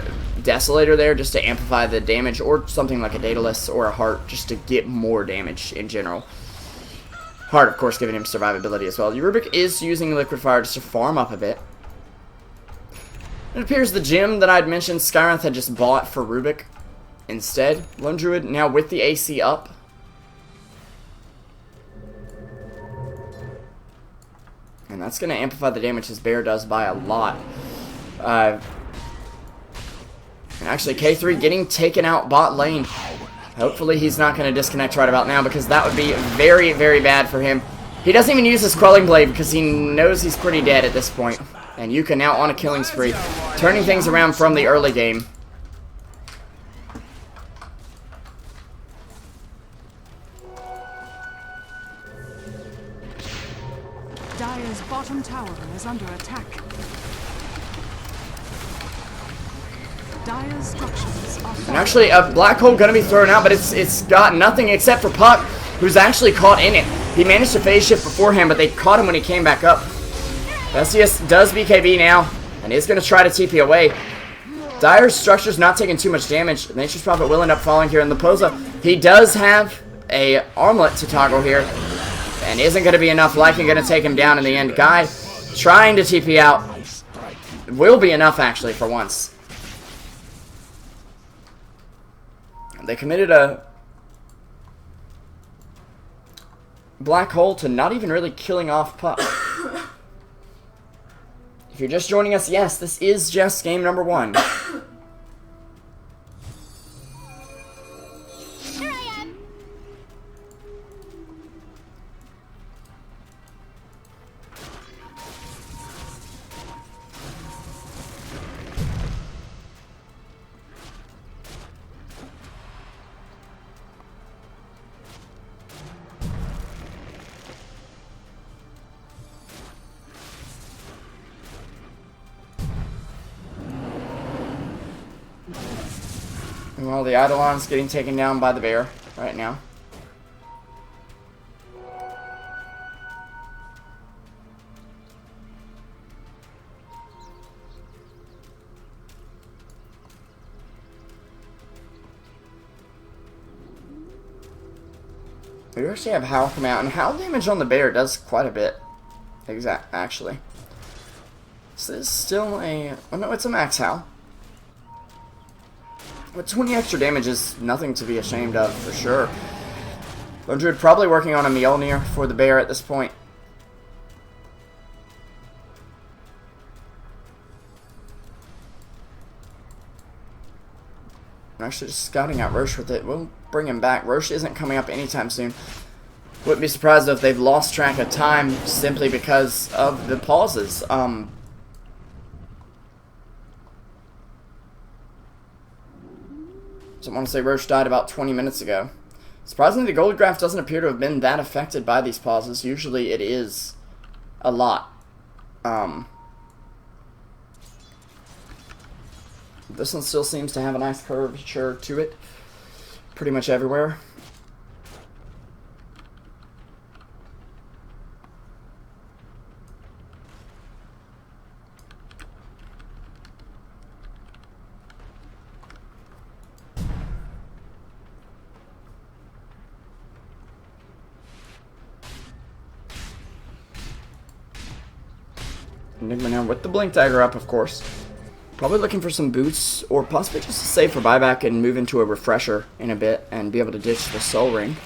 Desolator there just to amplify the damage, or something like a Daedalus or a Heart just to get more damage in general. Heart, of course, giving him survivability as well. Rubik is using Liquid Fire just to farm up a bit. It appears the gem that I'd mentioned Skyreth had just bought for Rubik instead. Lone Druid now with the AC up. And that's going to amplify the damage his bear does by a lot. And actually, K3 getting taken out bot lane. Hopefully he's not going to disconnect right about now, because that would be very, very bad for him. He doesn't even use his Quelling Blade because he knows he's pretty dead at this point. And Yuka now on a killing spree, turning things around from the early game. Dire's bottom tower is under attack. Dire's structures are And actually, a black hole going to be thrown out, but it's got nothing except for Puck, who's actually caught in it. He managed to phase shift beforehand, but they caught him when he came back up. SCS does BKB now, and is going to try to TP away. Dire's structure's not taking too much damage. Nature's Prophet will end up falling here in the Posa. He does have a armlet to toggle here, and isn't going to be enough. Lycan going to take him down in the end. Guy trying to TP out. Will be enough, actually, for once. They committed a black hole to not even really killing off Puck. If you're just joining us, yes, this is just game number 1. Here I am. Well, the Eidolon's getting taken down by the bear right now. We actually have Howl come out, and Howl damage on the bear does quite a bit. Actually. So this is still a... Oh no, it's a max Howl. But 20 extra damage is nothing to be ashamed of, for sure. Lone Druid probably working on a Mjolnir for the bear at this point. I'm actually just scouting out Roche with it. We'll bring him back. Roche isn't coming up anytime soon. Wouldn't be surprised if they've lost track of time simply because of the pauses. Someone want to say Roche died about 20 minutes ago. Surprisingly, the gold graph doesn't appear to have been that affected by these pauses. Usually it is a lot. This one still seems to have a nice curvature to it. Pretty much everywhere. Enigma now with the blink dagger up, of course. Probably looking for some boots, or possibly just to save for buyback and move into a refresher in a bit and be able to ditch the soul ring.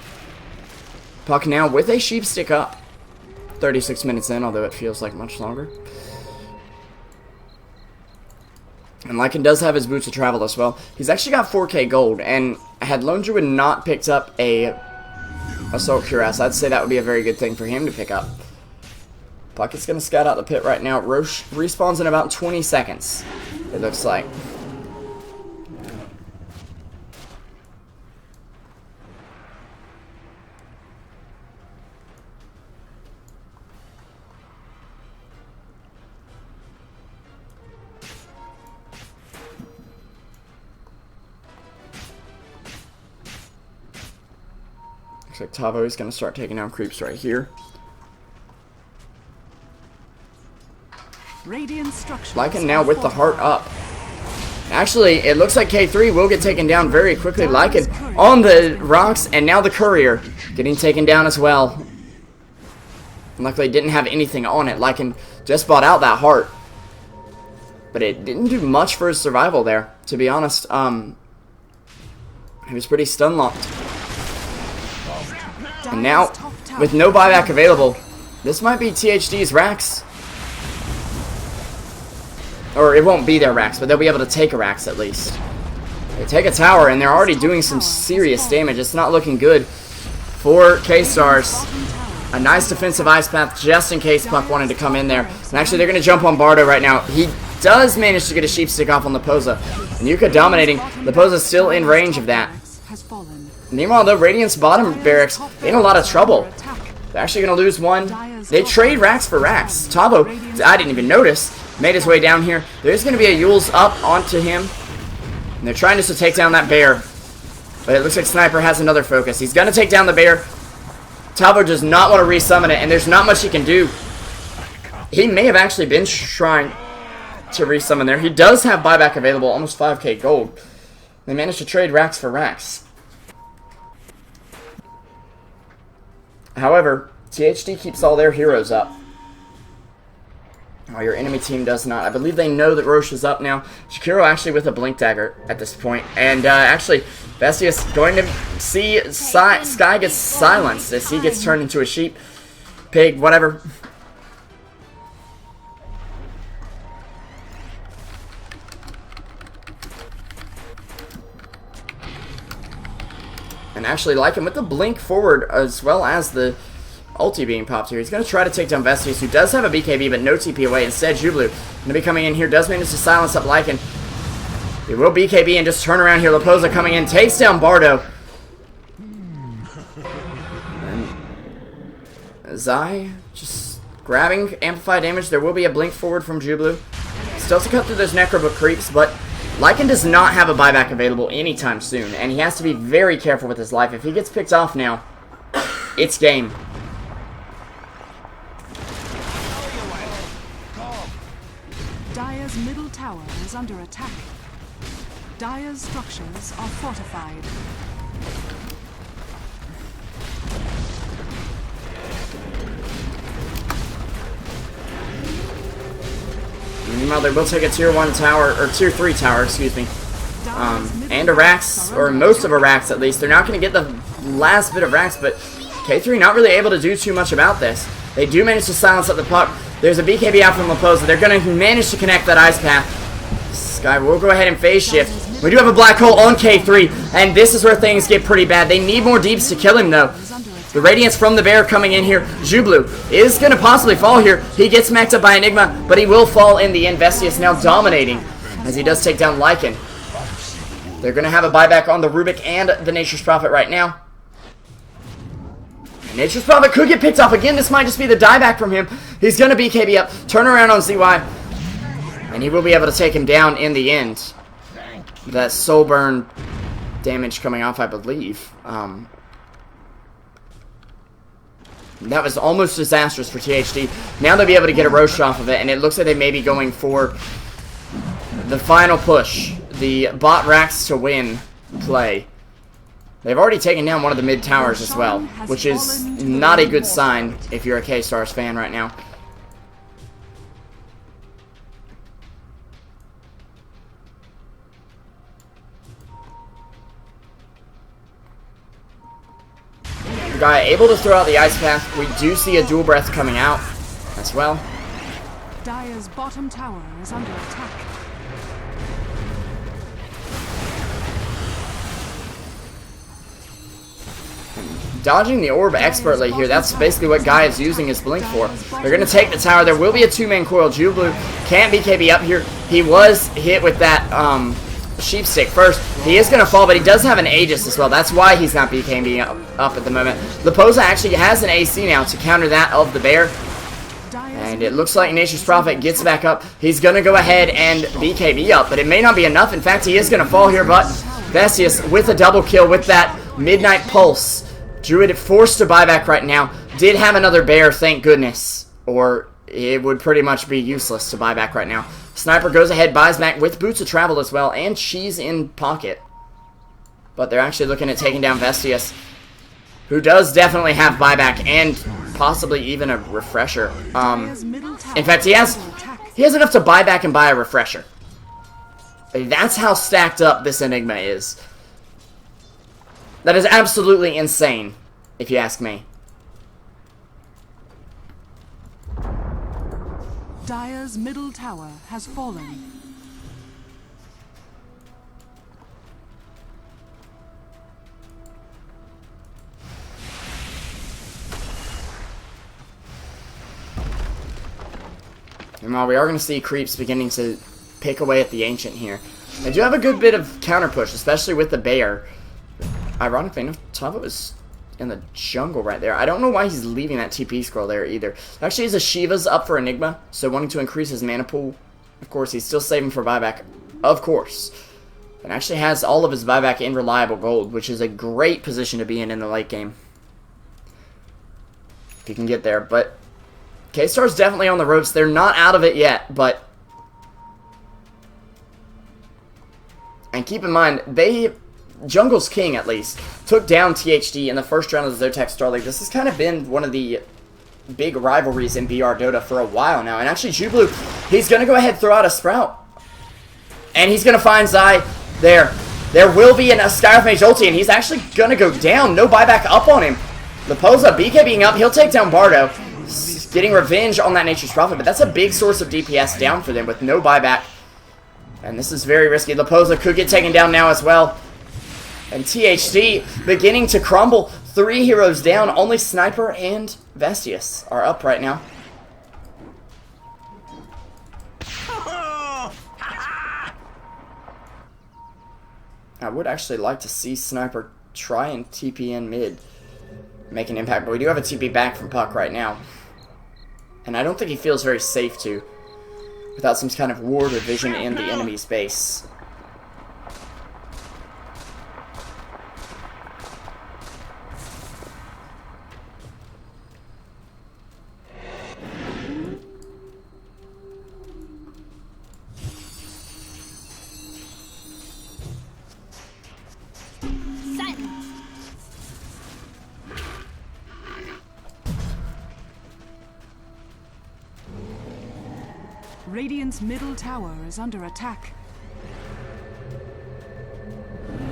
Puck now with a sheep stick up. 36 minutes in, although it feels like much longer. And Lycan does have his boots of travel as well. He's actually got 4k gold, and had Lone Druid not picked up a Assault Cuirass, I'd say that would be a very good thing for him to pick up. Puck is going to scout out the pit right now. Roche respawns in about 20 seconds, it looks like. Looks like Tavo is going to start taking down creeps right here. Lycan now with the heart up. Actually, it looks like K3 will get taken down very quickly. Lycan on the rocks, and now the courier getting taken down as well. Luckily, didn't have anything on it. Lycan just bought out that heart, but it didn't do much for his survival there, to be honest. He was pretty stun locked. And now, with no buyback available, this might be THD's Rax. Or it won't be their Rax, but they'll be able to take a Rax at least. They take a tower, and they're already doing some serious damage. It's not looking good for KStars. A nice defensive ice path just in case Puck wanted to come in there. And actually, they're going to jump on Bardo right now. He does manage to get a sheep stick off on Leposa. And Yuka dominating. Leposa's still in range of that. Meanwhile, the Radiant's bottom barracks in a lot of trouble. They're actually going to lose one. They trade Rax for Rax. Tavo, I didn't even notice, made his way down here. There's going to be a Yule's up onto him. And they're trying just to take down that bear. But it looks like Sniper has another focus. He's going to take down the bear. Tavo does not want to resummon it, and there's not much he can do. He may have actually been trying to resummon there. He does have buyback available, almost 5k gold. They managed to trade Rax for Rax. However, THD keeps all their heroes up. Oh, your enemy team does not. I believe they know that Roche is up now. Shakiro actually with a blink dagger at this point. And actually, Vestius going to see Sky gets silenced as he gets turned into a sheep, pig, whatever. And actually, Lycan with the blink forward as well as the ulti being popped here. He's going to try to take down Vestius, who does have a BKB, but no TP away. Instead, Jublu going to be coming in here. Does manage to silence up Lycan. He will BKB and just turn around here. Leposa coming in. Takes down Bardo. And Zai just grabbing amplified damage. There will be a blink forward from Jublu. Still to cut through those Necrobook creeps, but Lycan does not have a buyback available anytime soon, and he has to be very careful with his life. If he gets picked off now, it's game. Dire's middle tower is under attack. Dire's structures are fortified. Meanwhile, they will take a tier 1 tower, or tier 3 tower, excuse me. And a Rax, or most of a Rax at least. They're not going to get the last bit of Rax, but K3 not really able to do too much about this. They do manage to silence up the puck. There's a BKB out from Leposa. They're going to manage to connect that Ice Path. Sky will go ahead and phase shift. We do have a Black Hole on K3, and this is where things get pretty bad. They need more deeps to kill him, though. The Radiance from the Bear coming in here. Jublu is going to possibly fall here. He gets smacked up by Enigma, but he will fall in the end. Vestius now dominating as he does take down Lycan. They're going to have a buyback on the Rubik and the Nature's Prophet right now. And Nature's Prophet could get picked off again. This might just be the dieback from him. He's going to BKB up, turn around on ZY, and he will be able to take him down in the end. That soul burn damage coming off, I believe. That was almost disastrous for THD. Now they'll be able to get a roast off of it, and it looks like they may be going for the final push. The bot Rax to win play. They've already taken down one of the mid towers as well, which is not a good sign if you're a KStars fan right now. Guy able to throw out the Ice Path. We do see a Dual Breath coming out as well. Dire's bottom tower is under attack. Dodging the orb expertly here. That's basically what Guy is using his blink for. They're going to take the tower. There will be a two-man coil. Jublu can't BKB up here. He was hit with that sheep stick first. He is going to fall, but he does have an Aegis as well. That's why he's not BKB up at the moment. Leposa actually has an AC now to counter that of the Bear. And it looks like Nature's Prophet gets back up. He's going to go ahead and BKB up, but it may not be enough. In fact, he is going to fall here, but Vestius with a double kill with that Midnight Pulse. Druid forced to buyback right now. Did have another Bear, thank goodness. Or it would pretty much be useless to buy back right now. Sniper goes ahead, buys back with Boots of Travel as well, and she's in pocket. But they're actually looking at taking down Vestius, who does definitely have buyback and possibly even a refresher. In fact, he has enough to buy back and buy a refresher. That's how stacked up this Enigma is. That is absolutely insane, if you ask me. Dire's middle tower has fallen. And while we are going to see creeps beginning to pick away at the Ancient here, they do have a good bit of counter push, especially with the Bear. Ironically enough, Tava was in the jungle right there. I don't know why he's leaving that TP scroll there either. Actually, his Shiva's up for Enigma, so wanting to increase his mana pool. Of course, he's still saving for buyback, of course. And actually has all of his buyback in reliable gold, which is a great position to be in the late game. If you can get there, but KStars definitely on the ropes. They're not out of it yet, but... And keep in mind, Jungle's King, at least, took down THD in the first round of the Zotac Star League. This has kind of been one of the big rivalries in BR Dota for a while now. And actually, Jublu, he's going to go ahead and throw out a Sprout. And he's going to find Zai there. There will be a Skyriff Mage ulti, and he's actually going to go down. No buyback up on him. Leposa BKBing up. He'll take down Bardo. Getting revenge on that Nature's Prophet, but that's a big source of DPS down for them with no buyback. And this is very risky. Leposa could get taken down now as well. And THD beginning to crumble. 3 heroes down. Only Sniper and Vestius are up right now. I would actually like to see Sniper try and TP in mid. Make an impact, but we do have a TP back from Puck right now. And I don't think he feels very safe to, without some kind of ward or vision in the enemy's base. Radiant's middle tower is under attack.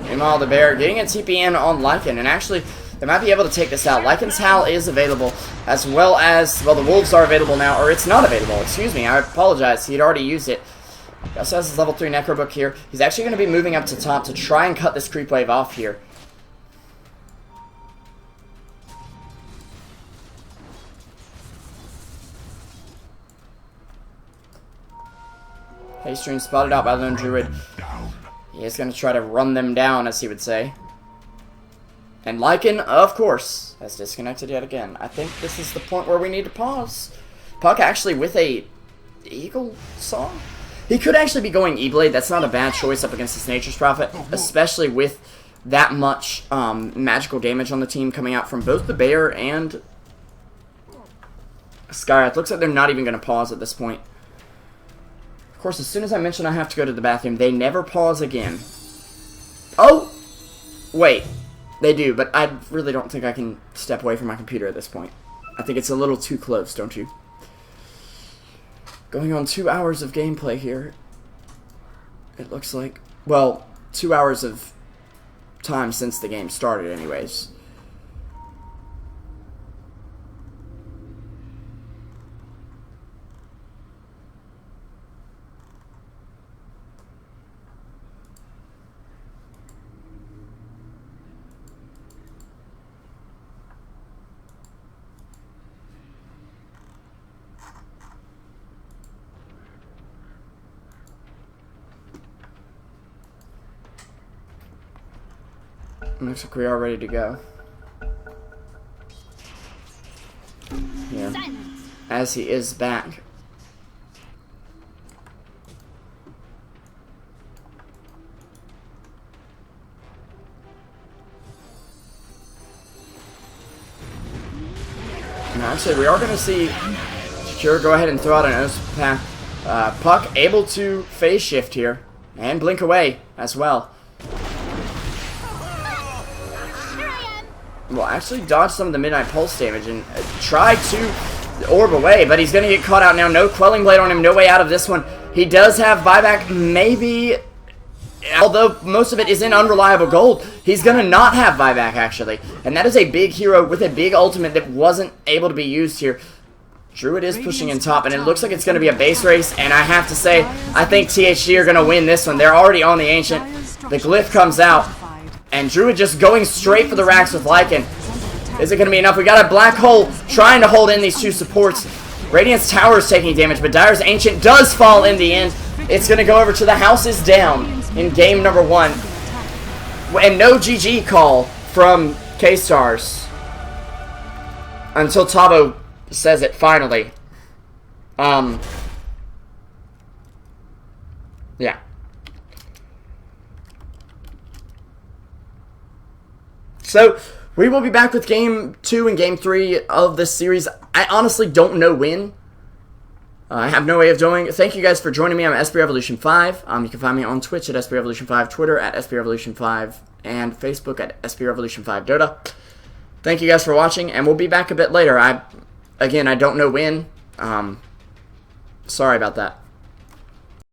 Meanwhile, the Bear getting a TP in on Lycan, and actually, they might be able to take this out. Lycan's Howl is available, as well as, well, the Wolves are available now, or it's not available, excuse me, I apologize, he had already used it. He also has his level 3 Necro Book here. He's actually going to be moving up to top to try and cut this creep wave off here. Haystream spotted out by Lone Druid. He is going to try to run them down, as he would say. And Lycan, of course, has disconnected yet again. I think this is the point where we need to pause. Puck actually with a Eagle Song? He could actually be going E-Blade. That's not a bad choice up against this Nature's Prophet, especially with that much magical damage on the team coming out from both the Bear and Skywrath. Looks like they're not even going to pause at this point. Of course, as soon as I mention I have to go to the bathroom, they never pause again. Oh! Wait. They do, but I really don't think I can step away from my computer at this point. I think it's a little too close, don't you? Going on 2 hours of gameplay here. It looks like. Well, 2 hours of time since the game started anyways. Looks like we are ready to go. Yeah. As he is back. Now, actually, we are going to see Secure go ahead and throw out an Oath Path. Puck able to phase shift here and blink away as well. Well, actually dodge some of the Midnight Pulse damage and try to orb away, but he's going to get caught out now. No Quelling Blade on him, no way out of this one. He does have buyback, maybe, although most of it is in Unreliable Gold, he's going to not have buyback, actually. And that is a big hero with a big ultimate that wasn't able to be used here. Druid is pushing in top, and it looks like it's going to be a base race, and I have to say, I think THD are going to win this one. They're already on the Ancient. The Glyph comes out. And Druid just going straight for the racks with Lycan. Is it going to be enough? We got a Black Hole trying to hold in these two supports. Radiant's Tower is taking damage, but Dire's Ancient does fall in the end. It's going to go over to the House is Down in game number 1. And no GG call from KStars. Until Tabo says it finally. Yeah. So, we will be back with Game 2 and Game 3 of this series. I honestly don't know when. I have no way of knowing. Thank you guys for joining me. I'm SB Revolution 5. You can find me on Twitch at SB Revolution 5, Twitter at SB Revolution 5, and Facebook at SB Revolution 5 Dota. Thank you guys for watching, and we'll be back a bit later. Again, I don't know when. Sorry about that.